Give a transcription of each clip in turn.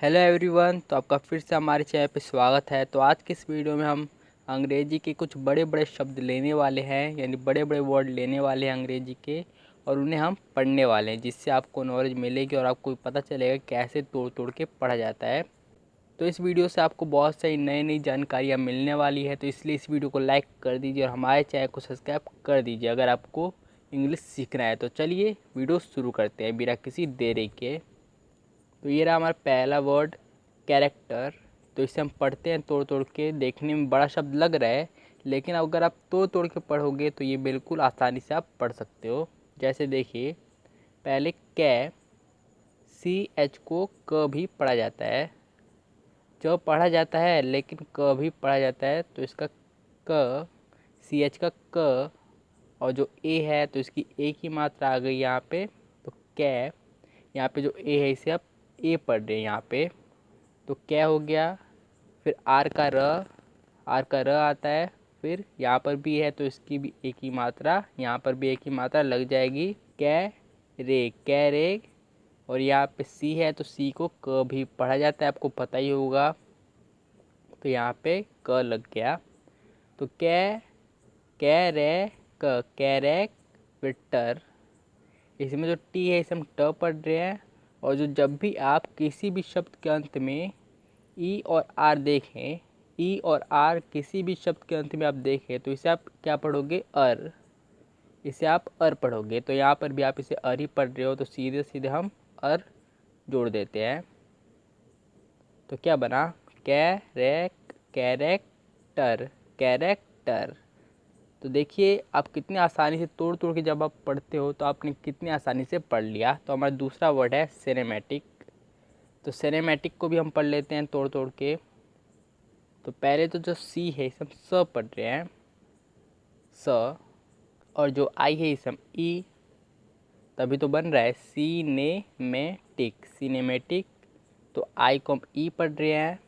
Hello everyone. तो आपका फिर से हमारे चैनल पे स्वागत है। तो आज के इस वीडियो में हम अंग्रेजी के कुछ बड़े बड़े शब्द लेने वाले हैं, यानी बड़े बड़े वर्ड लेने वाले हैं अंग्रेजी के, और उन्हें हम पढ़ने वाले हैं, जिससे आपको नॉलेज मिलेगी और आपको पता चलेगा कैसे तोड़ तोड़ के पढ़ा जाता है। तो इस वीडियो से आपको बहुत सारी नई नई जानकारियाँ मिलने वाली है, तो इसलिए इस वीडियो को लाइक कर दीजिए और हमारे चैनल को सब्सक्राइब कर दीजिए अगर आपको इंग्लिश सीखना है। तो चलिए वीडियो शुरू करते हैं बिना किसी देरी के। तो ये रहा हमारा पहला वर्ड, कैरेक्टर। तो इसे हम पढ़ते हैं तोड़ तोड़ के। देखने में बड़ा शब्द लग रहा है, लेकिन अगर आप तोड़ तोड़ के पढ़ोगे तो ये बिल्कुल आसानी से आप पढ़ सकते हो। जैसे देखिए, पहले कै, सी एच को क भी पढ़ा जाता है, जो पढ़ा जाता है, लेकिन क भी पढ़ा जाता है। तो इसका क, सी एच का क, और जो ए है तो इसकी ए की मात्रा आ गई यहाँ पे। तो कै, यहाँ पे जो ए है इसे आप ए पढ़ रहे हैं यहाँ पे, तो क्या हो गया। फिर आर का र, आर का र आता है। फिर यहाँ पर भी है तो इसकी भी एक ही मात्रा, यहाँ पर भी एक ही मात्रा लग जाएगी, कै रे, कै रे। और यहाँ पे सी है तो सी को क भी पढ़ा जाता है, आपको पता ही होगा। तो यहाँ पे क लग गया। तो कै रे क, कैरेक्टर। इसमें जो टी है इसे हम ट पढ़ रहे हैं। और जो जब भी आप किसी भी शब्द के अंत में ई और आर देखें, ई और आर किसी भी शब्द के अंत में आप देखें, तो इसे आप क्या पढ़ोगे, अर। इसे आप अर पढ़ोगे। तो यहाँ पर भी आप इसे अर ही पढ़ रहे हो, तो सीधे सीधे हम अर जोड़ देते हैं। तो क्या बना, कैरेक्टर, कैरेक्टर। तो देखिए आप कितनी आसानी से तोड़ तोड़ के जब आप पढ़ते हो तो आपने कितनी आसानी से पढ़ लिया। तो हमारा दूसरा वर्ड है सिनेमैटिक। तो सिनेमैटिक को भी हम पढ़ लेते हैं तोड़ तोड़ के। तो पहले तो जो सी है इसे हम स पढ़ रहे हैं, स। और जो आई है इसे हम ई, तभी तो बन रहा है सीनेमेटिक, सिनेमेटिक। तो आई को हम ई पढ़ रहे हैं।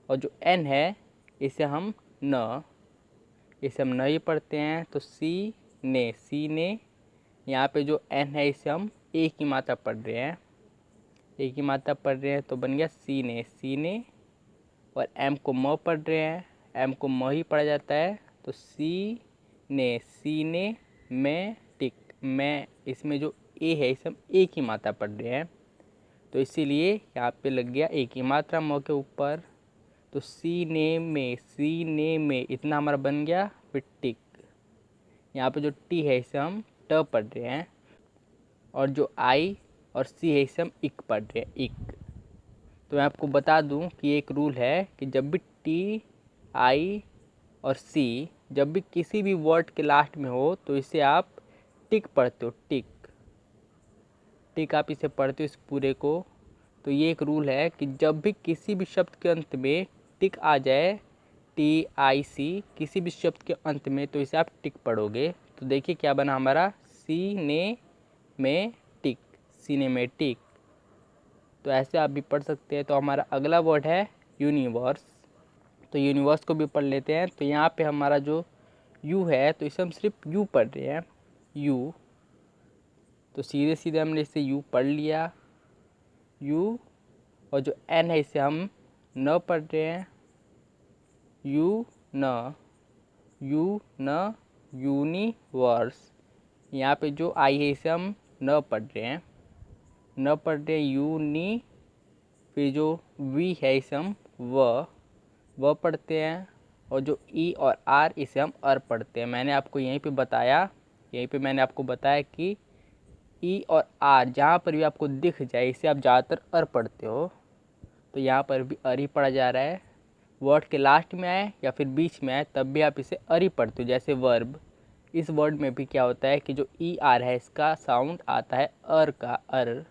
और जो एन है इसे हम न, इसे हम नहीं पढ़ते हैं। तो सी ने, यहाँ पे जो एन है इसे हम ए की मात्रा पढ़ रहे हैं, ए की मात्रा पढ़ रहे हैं, तो बन गया सी ने। और एम को म पढ़ रहे हैं, एम को म ही पढ़ा जाता है। तो सी ने में टिक, मैं, इसमें जो ए है इसे हम ए की मात्रा पढ़ रहे हैं, तो इसीलिए यहाँ पे लग गया ए की मात्रा म के ऊपर। तो सी ने में इतना हमारा बन गया। फिर टिक, यहाँ पे जो टी है इसे हम ट पढ़ रहे हैं। और जो आई और सी है इसे हम इक पढ़ रहे हैं, इक। तो मैं आपको बता दूं कि एक रूल है कि जब भी टी, आई और सी जब भी किसी भी वर्ड के लास्ट में हो तो इसे आप टिक पढ़ते हो, टिक, टिक आप इसे पढ़ते हो इस पूरे को। तो ये एक रूल है कि जब भी किसी भी शब्द के अंत में टिक आ जाए, टी आई सी, किसी भी शब्द के अंत में, तो इसे आप टिक पढ़ोगे। तो देखिए क्या बना हमारा, सी ने में टिक, सिनेमेटिक। तो ऐसे आप भी पढ़ सकते हैं। तो हमारा अगला वर्ड है यूनिवर्स। तो यूनिवर्स को भी पढ़ लेते हैं। तो यहाँ पे हमारा जो यू है तो इसे हम सिर्फ यू पढ़ रहे हैं, यू। तो सीधे सीधे हमने इसे यू पढ़ लिया, यू। और जो एन है इसे हम न पढ़ रहे हैं, यू न, यू न, यूनिवर्स। यहाँ पे जो आई है इसे हम न पढ़ रहे हैं, न पढ़ रहे हैं, यूनी। फिर जो वी है इसे हम व पढ़ते हैं। और जो ई और आर इसे हम अर पढ़ते हैं। मैंने आपको यहीं पे बताया, यहीं पे मैंने आपको बताया कि ई और आर जहाँ पर भी आपको दिख जाए इसे आप ज़्यादातर अर पढ़ते हो। तो यहाँ पर भी अर ही पढ़ा जा रहा है। वर्ड के लास्ट में आए या फिर बीच में आए तब भी आप इसे अर ही पढ़ते हो। जैसे वर्ब, इस वर्ड में भी क्या होता है कि जो ई आर है इसका साउंड आता है अर का, अर।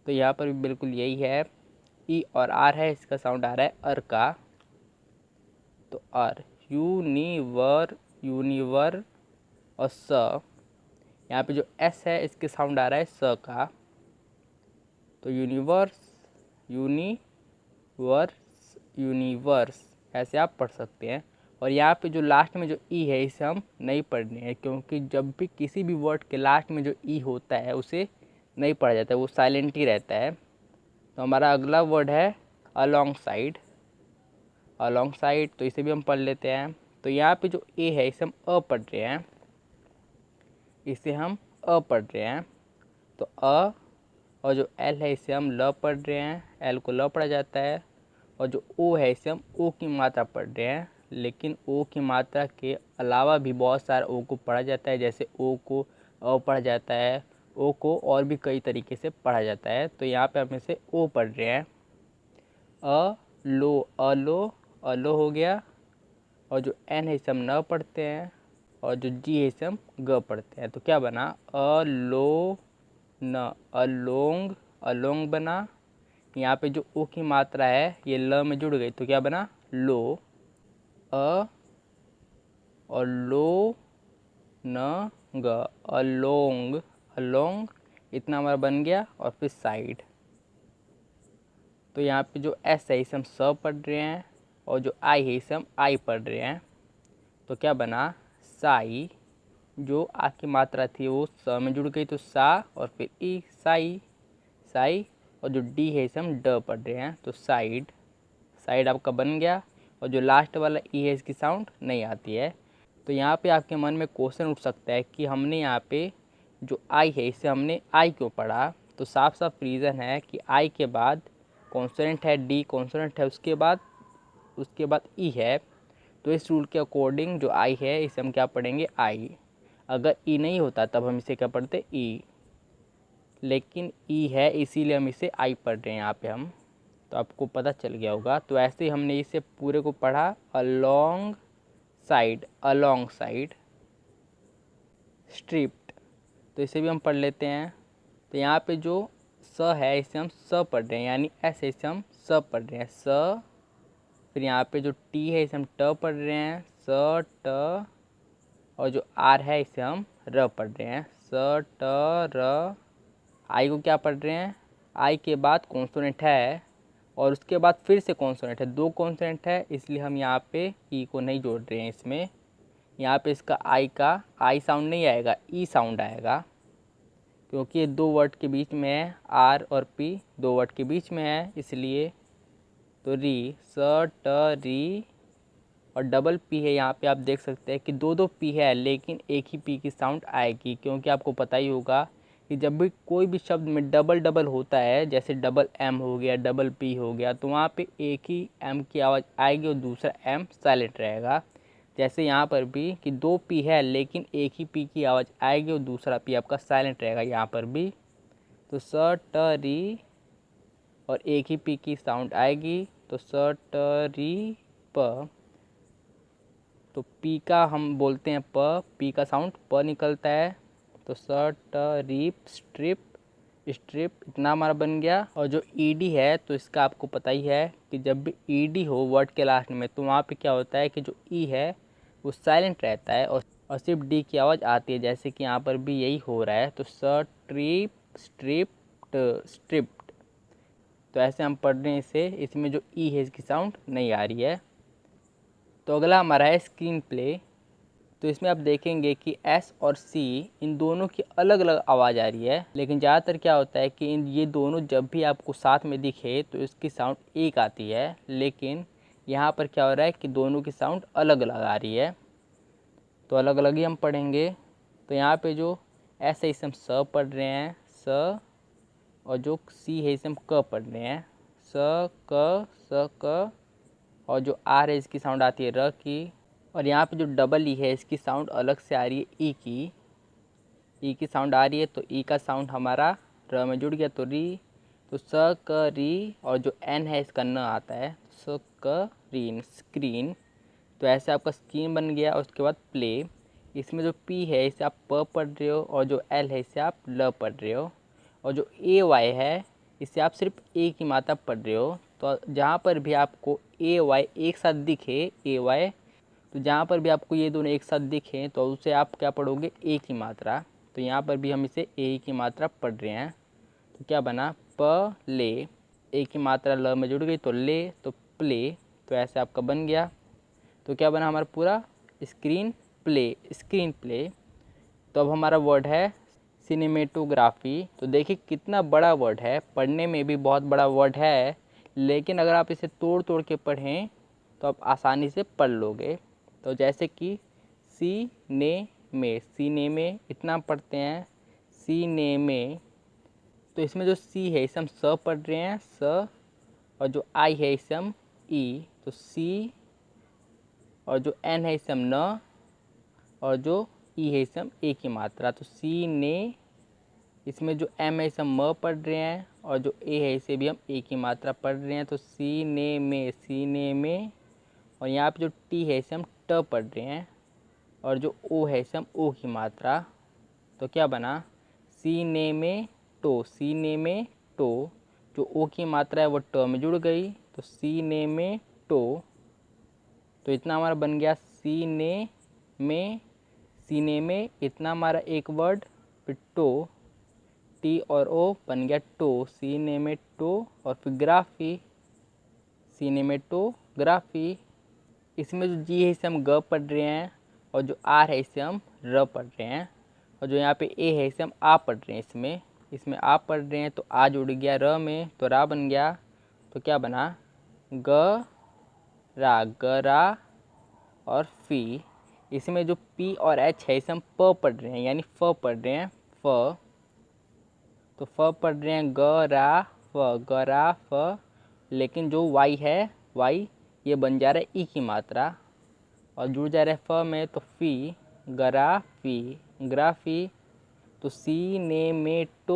तो यहाँ पर भी बिल्कुल यही है, ई और आर है, इसका साउंड आ रहा है अर का। तो अर, यूनिवर और स, यहाँ पे जो एस है इसके साउंड आ रहा है स का। तो यूनिवर्स, यूनिवर्स ऐसे आप पढ़ सकते हैं। और यहाँ पे जो लास्ट में जो ई है इसे हम नहीं पढ़ने हैं, क्योंकि जब भी किसी भी वर्ड के लास्ट में जो ई होता है उसे नहीं पढ़ा जाता है, वो साइलेंट ही रहता है। तो हमारा अगला वर्ड है अलॉन्ग साइड। अलॉन्ग साइड, तो इसे भी हम पढ़ लेते हैं। तो यहाँ पे जो ए है इसे हम अ पढ़ रहे हैं, इसे हम अ पढ़ रहे हैं। तो अ, और जो एल है इसे हम ल पढ़ रहे हैं, एल को ल पढ़ा जाता है। और जो ओ है इसे हम ओ की मात्रा पढ़ रहे हैं, लेकिन ओ की मात्रा के अलावा भी बहुत सारा ओ को पढ़ा जाता है। जैसे ओ को अ पढ़ा जाता है, ओ को और भी कई तरीके से पढ़ा जाता है। तो यहाँ पे हम इसे ओ पढ़ रहे हैं। अ लो, अलो, अलो हो गया। और जो एन है इसे हम न पढ़ते हैं, और जो जी है इसे हम ग पढ़ते हैं। तो क्या बना, अलो न, अलोंग, अलोंग बना। यहाँ पे जो ओ की मात्रा है ये ल में जुड़ गई, तो क्या बना, लो। अ और लो न ग, अलोंग, अलोंग, इतना हमारा बन गया। और फिर साइड, तो यहाँ पे जो एस है इसे हम स पढ़ रहे हैं, और जो आई है इसे हम आई पढ़ रहे हैं। तो क्या बना, साई। जो आ की मात्रा थी वो स में जुड़ गई, तो सा, और फिर ई, साई, साई। और जो डी है इसे हम ड पढ़ रहे हैं, तो साइड, साइड आपका बन गया। और जो लास्ट वाला ई है इसकी साउंड नहीं आती है। तो यहाँ पे आपके मन में क्वेश्चन उठ सकता है कि हमने यहाँ पे जो आई है इसे हमने आई क्यों पढ़ा। तो साफ साफ रीज़न है कि आई के बाद कॉन्सोनेंट है, डी कॉन्सोनेंट है, उसके बाद ई है। तो इस रूल के अकॉर्डिंग जो आई है इसे हम क्या पढ़ेंगे, आई। अगर ई नहीं होता तब हम इसे क्या पढ़ते, ई। लेकिन ई है इसीलिए हम इसे आई पढ़ रहे हैं यहाँ पे हम। तो आपको पता चल गया होगा। तो ऐसे ही हमने इसे पूरे को पढ़ा, अलोंग साइड, अलोंग साइड, स्ट्रिप्ट। तो इसे भी हम पढ़ लेते हैं। तो यहाँ पे जो स है इसे हम स पढ़ रहे हैं, यानी ऐसे इसे हम स पढ़ रहे हैं, स। फिर यहाँ पे जो टी है इसे हम ट पढ़ रहे हैं, स ट। और जो आर है इसे हम र पढ़ रहे हैं, स ट र। आई को क्या पढ़ रहे हैं, आई के बाद कॉन्सोनेंट है, और उसके बाद फिर से कॉन्सोनेंट है, दो कॉन्सोनेंट है, इसलिए हम यहाँ पे ई को नहीं जोड़ रहे हैं इसमें। यहाँ पे इसका आई का आई साउंड नहीं आएगा, ई साउंड आएगा, क्योंकि ये दो वर्ड के बीच में है, आर और पी दो वर्ड के बीच में है इसलिए। तो री, स ट री। और डबल पी है, यहाँ पे आप देख सकते हैं कि दो दो पी है, लेकिन एक ही पी की साउंड आएगी, क्योंकि आपको पता ही होगा कि जब भी कोई भी शब्द में डबल डबल होता है, जैसे डबल एम हो गया, डबल पी हो गया, तो वहाँ पे एक ही एम की आवाज़ आएगी और दूसरा एम साइलेंट रहेगा। जैसे यहाँ पर भी कि दो पी है लेकिन एक ही पी की आवाज़ आएगी और दूसरा पी आपका साइलेंट रहेगा यहाँ पर भी। तो स ट री, और एक ही पी की साउंड आएगी, तो स ट री प। तो पी का हम बोलते हैं प, पी का साउंड प निकलता है। तो स ट रीप, स्ट्रिप, स्ट्रिप, इतना हमारा बन गया। और जो ईडी है तो इसका आपको पता ही है कि जब भी ईडी हो वर्ड के लास्ट में, तो वहाँ पे क्या होता है कि जो ई है वो साइलेंट रहता है, और सिर्फ डी की आवाज़ आती है, जैसे कि यहाँ पर भी यही हो रहा है। तो स ट्रिप, स्ट्रिप्ट, स्ट्रिप्ट। तो ऐसे हम पढ़ रहे हैं इसे, इसमें जो ई है इसकी साउंड नहीं आ रही है। तो अगला हमारा है स्क्रीन प्ले। तो इसमें आप देखेंगे कि एस और सी इन दोनों की अलग अलग आवाज़ आ रही है, लेकिन ज़्यादातर क्या होता है कि ये दोनों जब भी आपको साथ में दिखे तो इसकी साउंड एक आती है, लेकिन यहाँ पर क्या हो रहा है कि दोनों की साउंड अलग अलग आ रही है। तो अलग अलग ही हम पढ़ेंगे। तो यहाँ पे जो एस है इसे हम स पढ़ रहे हैं, स। और जो सी है इसे हम क पढ़ रहे हैं, स क, स क। और जो आर है इसकी साउंड आती है र की। और यहाँ पे जो डबल ई है इसकी साउंड अलग से आ रही है, ई की, ई की साउंड आ रही है। तो ई का साउंड हमारा र में जुड़ गया, तो री। तो स क री, और जो एन है इसका न आता है, स क रीन, स्क्रीन। तो ऐसे आपका स्क्रीन बन गया। और उसके बाद प्ले, इसमें जो पी है इसे आप प पढ़ रहे हो, और जो एल है इसे आप ल पढ़ रहे हो, और जो ए वाई है इसे आप सिर्फ ए की मात्रा पढ़ रहे हो। तो जहाँ पर भी आपको ए वाई एक साथ दिखे, ए वाई, तो जहाँ पर भी आपको ये दोनों एक साथ दिखें तो उसे आप क्या पढ़ोगे, ए की मात्रा। तो यहाँ पर भी हम इसे ए की मात्रा पढ़ रहे हैं। तो क्या बना, प ले, ए की मात्रा ल में जुड़ गई तो ले, तो प्ले। तो ऐसे आपका बन गया। तो क्या बना हमारा पूरा, स्क्रीन प्ले, स्क्रीन प्ले। तो अब हमारा वर्ड है सिनेमेटोग्राफी। तो देखिए कितना बड़ा वर्ड है, पढ़ने में भी बहुत बड़ा वर्ड है, लेकिन अगर आप इसे तोड़ तोड़ के पढ़ें तो आप आसानी से पढ़ लोगे। तो जैसे कि सीने में इतना पढ़ते हैं, सीने में। तो इसमें जो सी है इसे हम स पढ़ रहे हैं, स, और जो आई है इसे हम ई, तो सी, और जो एन है इसे हम न, और जो ई है इसे हम ए की मात्रा, तो सी ने। इसमें जो एम है इसे हम म पढ़ रहे हैं, और जो ए है इसे भी हम ए की मात्रा पढ़ रहे हैं, तो सीने में। और यहाँ पे जो टी है इसे हम ट पढ़ रहे हैं, और जो ओ है इसे हम ओ की मात्रा। तो क्या बना, सीने में टो। जो ओ की मात्रा है वो ट में जुड़ गई, तो सीने में टो। तो इतना हमारा बन गया सीने में इतना हमारा एक वर्ड, फिर टो, टी और ओ बन गया टो, सिनेमेटो। और फिर ग्राफी, सिनेमेटोग्राफी। इसमें जो जी है इसे हम ग पढ़ रहे हैं, और जो आर है इसे हम र पढ़ रहे हैं, और जो यहाँ पे ए है इसे हम आ पढ़ रहे हैं। इसमें आ पढ़ रहे हैं तो आ जुड़ गया र में, तो रा बन गया। तो क्या बना, गरा और फी। इसमें जो पी और एच है इसे हम प पढ़ रहे हैं, यानी फ पढ़ रहे हैं, फ। तो फ पढ़ रहे हैं गरा फ। लेकिन जो वाई है, वाई ये बन जा रहा है ई की मात्रा, और जुड़ जा रहा है फ में, तो फी, ग्राफी। तो सिनेमेटोग्राफी।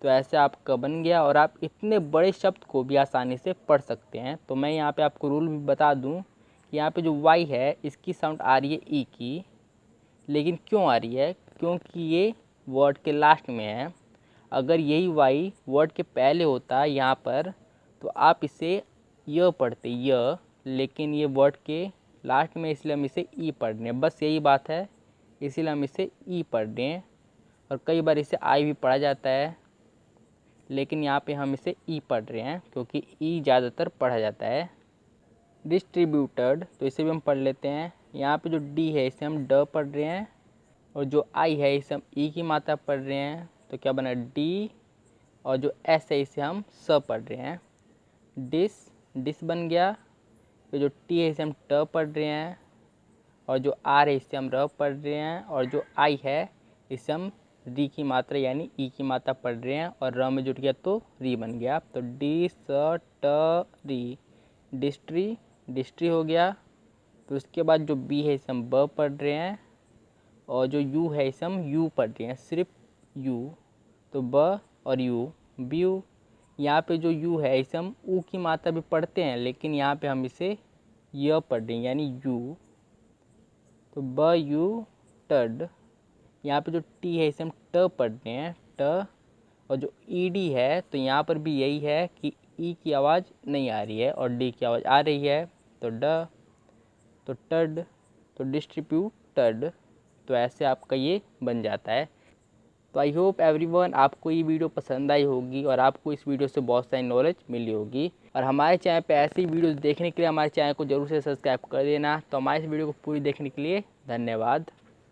तो ऐसे आपका बन गया, और आप इतने बड़े शब्द को भी आसानी से पढ़ सकते हैं। तो मैं यहाँ पे आपको रूल भी बता दूँ कि यहाँ पे जो वाई है इसकी साउंड आ रही है ई की, लेकिन क्यों आ रही है, क्योंकि ये वर्ड के लास्ट में है। अगर यही वाई वर्ड के पहले होता यहाँ पर, तो आप इसे य पढ़ते, य, लेकिन ये वर्ड के लास्ट में, इसलिए हम इसे ई पढ़ रहे हैं। बस यही बात है, इसीलिए हम इसे ई पढ़ रहे हैं। और कई बार इसे आई भी पढ़ा जाता है, लेकिन यहाँ पे हम इसे ई पढ़ रहे हैं क्योंकि ई ज़्यादातर पढ़ा जाता है। डिस्ट्रीब्यूटेड, तो इसे भी हम पढ़ लेते हैं। यहाँ पे जो डी है इसे हम ड पढ़ रहे हैं, और जो आई है इसे हम ई की मात्रा पढ़ रहे हैं, तो क्या बना, डी। और जो एस है इसे हम स पढ़ रहे हैं, डिस बन गया। तो जो टी है इसे हम ट पढ़ रहे हैं, और जो आर है इसे हम र पढ़ रहे हैं, और जो आई है इसे हम री की मात्रा यानी ई की मात्रा पढ़ रहे हैं, और र में जुट गया तो री बन गया। तो डी स ट री, डिस्ट्री हो गया। तो उसके बाद जो बी है इसे हम ब पढ़ रहे हैं, और जो यू है इसे हम यू पढ़ रहे हैं, सिर्फ यू। तो ब और यू, ब्यू। यहाँ पे जो यू है इसे हम ऊ की मात्रा भी पढ़ते हैं, लेकिन यहाँ पे हम इसे य पढ़ रहे हैं, यानी यू। तो ब यू टड। यहाँ पे जो टी है इसे हम ट पढ़ रहे हैं, ट। और जो ई डी है, तो यहाँ पर भी यही है कि ई की आवाज़ नहीं आ रही है और डी की आवाज़ आ रही है, तो ड। तो टड, तो डिस्ट्रीब्यूटेड। तो ऐसे आपका ये बन जाता है। तो आई होप एवरीवन आपको ये वीडियो पसंद आई होगी, और आपको इस वीडियो से बहुत सारी नॉलेज मिली होगी। और हमारे चैनल पे ऐसी वीडियोस देखने के लिए हमारे चैनल को जरूर से सब्सक्राइब कर देना। तो हमारे इस वीडियो को पूरी देखने के लिए धन्यवाद।